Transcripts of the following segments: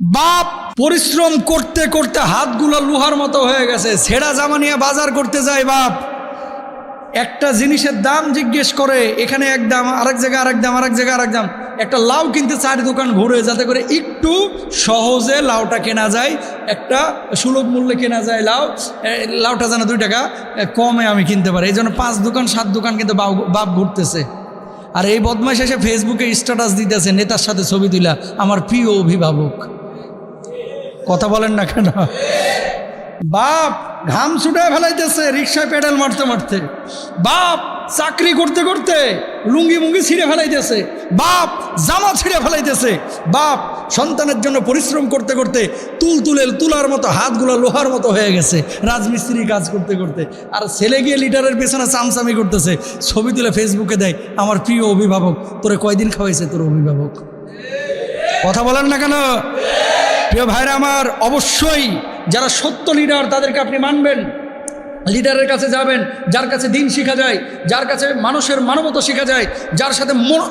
বাপ পরিশ্রম করতে করতে হাতগুলো লোহার মতো হয়ে গেছে, ছেঁড়া জামা নিয়ে বাজার করতে যায় বাপ। একটা জিনিসের দাম জিজ্ঞেস করে, এখানে এক দাম, আরেক জায়গায় আরেক দাম, আরেক জায়গায় আরেক দাম। একটা লাউ কিনতে 4 দোকান ঘুরে, যাতে করে একটু সহজে লাউটা কেনা যায়, একটা সুলভ মূল্যে কেনা যায় লাউটা যেন 2 টাকা কমে আমি কিনতে পারি। এই জন্য 5 দোকান 7 দোকান কিন্তু বাপ ঘুরতেছে। আর এই বদমাইশ এসে ফেসবুকে স্ট্যাটাস দিতেছে নেতার সাথে ছবি তুলা, আমার প্রিয় অভিভাবক। কথা বলেন না কেন? বাপ ঘাম ছুটে ফেলাইতেছে রিক্সায় পেডাল মারতে মারতে, বাপ চাকরি করতে করতে লুঙ্গি মুঙ্গি ছিঁড়ে ফেলাইতেছে, বাপ জামা ছিঁড়ে ফেলাইতেছে, বাপ সন্তানের জন্য পরিশ্রম করতে করতে তুলার মতো হাতগুলো লোহার মতো হয়ে গেছে রাজমিস্ত্রি কাজ করতে করতে। আর ছেলে গিয়ে লিডারের পেছনে চামচামি করতেছে, ছবি তুলে ফেসবুকে দেয়, আমার প্রিয় অভিভাবক। তোরে কয়দিন খাওয়াইছে তোর অভিভাবক? কথা বলেন না কেন? প্রিয় ভাইরা আমার, অবশ্যই যারা সত্য লিডার তাদেরকে আপনি মানবেন, লিডারের কাছে যাবেন যার কাছে দিন শেখা যায়, যার কাছে মানুষের মানবতা শেখা যায়,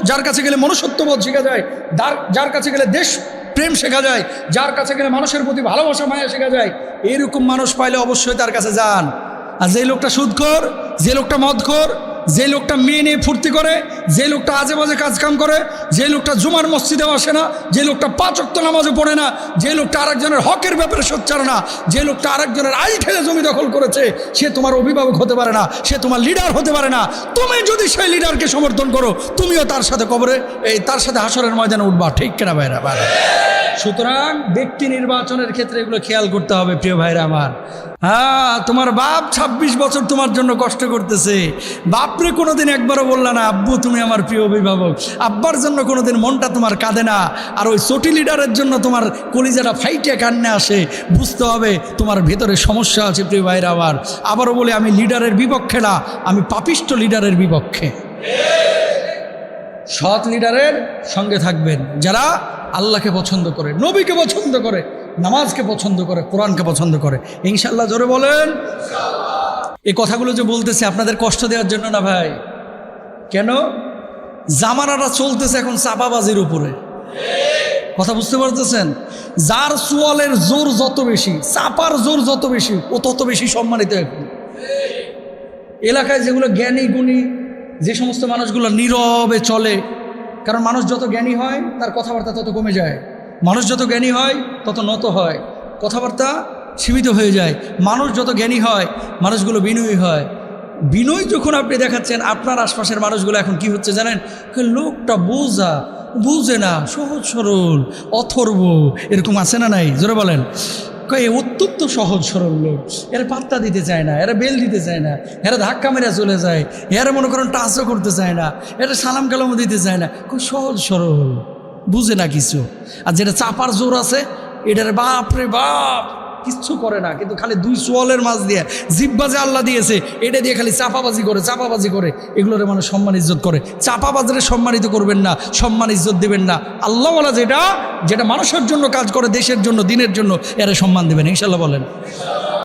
যার কাছে গেলে মনুষ্যত্ববোধ শেখা যায়, যার কাছে গেলে দেশ প্রেম শেখা যায়, যার কাছে গেলে মানুষের প্রতি ভালোবাসা মায়া শেখা যায়। এরকম মানুষ পাইলে অবশ্যই তার কাছে যান। আর যে লোকটা সুদখোর, যে লোকটা মদখোর, যে লোকটা মেয়ে নিয়ে ফুর্তি করে, যে লোকটা আজে বাজে কাজকাম করে, যে লোকটা জুমার মসজিদেও আসে না, যে লোকটা 5 ওয়াক্ত নামাজও পড়ে না, যে লোকটা আরেকজনের হকের ব্যাপারে সোচ্চার না, যে লোকটা আরেকজনের আইল ঠেলে জমি দখল করেছে, সে তোমার অভিভাবক হতে পারে না, সে তোমার লিডার হতে পারে না। তুমি যদি সেই লিডারকে সমর্থন করো, তুমিও তার সাথে কবরে তার সাথে হাসরের ময়দানে উঠবা। ঠিক কেনা ভাইরা? সুতরাং ব্যক্তি নির্বাচনের ক্ষেত্রে এগুলো খেয়াল করতে হবে প্রিয় ভাইরা আমার। হ্যাঁ, তোমার বাপ 26 বছর তোমার জন্য কষ্ট করতেছে, বাপরে কোনোদিন একবারও বললা না আব্বু তুমি আমার প্রিয় অভিভাবক, আব্বার জন্য কোনোদিন মনটা তোমার কাঁদে না। আর ওই চটি লিডারের জন্য তোমার কলিজাটা ফাইটে কান্নে আসে, বুঝতে হবে তোমার ভেতরে সমস্যা আছে প্রিয় ভাইরা আমার। আবারও বলে, আমি লিডারের বিপক্ষে না, আমি পাপিষ্ট লিডারের বিপক্ষে। সৎ লিডারের সঙ্গে থাকবেন যারা আল্লাহকে পছন্দ করে, নবীকে পছন্দ করে, নামাজকে পছন্দ করে, কোরআনকে পছন্দ করে। ইনশাআল্লাহ জোরে বলেন। এই কথাগুলো যে বলতেছে আপনাদের কষ্ট দেওয়ার জন্য না ভাই। কেন? জামানাটা চলতেছে এখন চাপাবাজির উপরে। কথা বুঝতে পারতেছেন? যার চোয়ালের জোর যত বেশি, চাপার জোর যত বেশি, ও তত বেশি সম্মানিত। এখন এলাকায় যেগুলো জ্ঞানী গুণী, যে সমস্ত মানুষগুলো নীরবে চলে, কারণ মানুষ যত জ্ঞানী হয় তার কথাবার্তা তত কমে যায়, মানুষ যত জ্ঞানী হয় তত নত হয়, কথাবার্তা সীমিত হয়ে যায়। মানুষ যত জ্ঞানী হয় মানুষগুলো বিনয়ী হয়। বিনয় যখন আপনি দেখাচ্ছেন, আপনার আশপাশের মানুষগুলো এখন কি হচ্ছে জানেন? লোকটা বুঝে না, সহজ সরল, অথর্ব, এরকম আছে না নাই? জোরে বলেন। অত্যন্ত সহজ সরল লোক, এরা পাত্তা দিতে চায় না, এরা বেল দিতে চায় না, এরা ধাক্কা মেরে চলে যায়, এরা মনে করেন টাচও করতে চায় না, এরা সালাম কালামও দিতে চায় না, খুব সহজ সরল, বুঝে না কিছু। আর যেটা চাপার জোর আছে, এটার বাপরে বাপ কিচ্ছু করে না, কিন্তু খালি 2 চোয়ালের মাছ দিয়ে, জিব্বা যে আল্লাহ দিয়েছে এটা দিয়ে খালি চাপাবাজি করে। এগুলোরে মানুষ সম্মান ইজ্জত করে। চাপাবাজরে সম্মানিত করবেন না, সম্মান ইজ্জত দেবেন না। আল্লাহওয়ালা যেটা মানুষের জন্য কাজ করে, দেশের জন্য, দিনের জন্য, এরা সম্মান দেবেন ইনশাআল্লাহ। বলেন।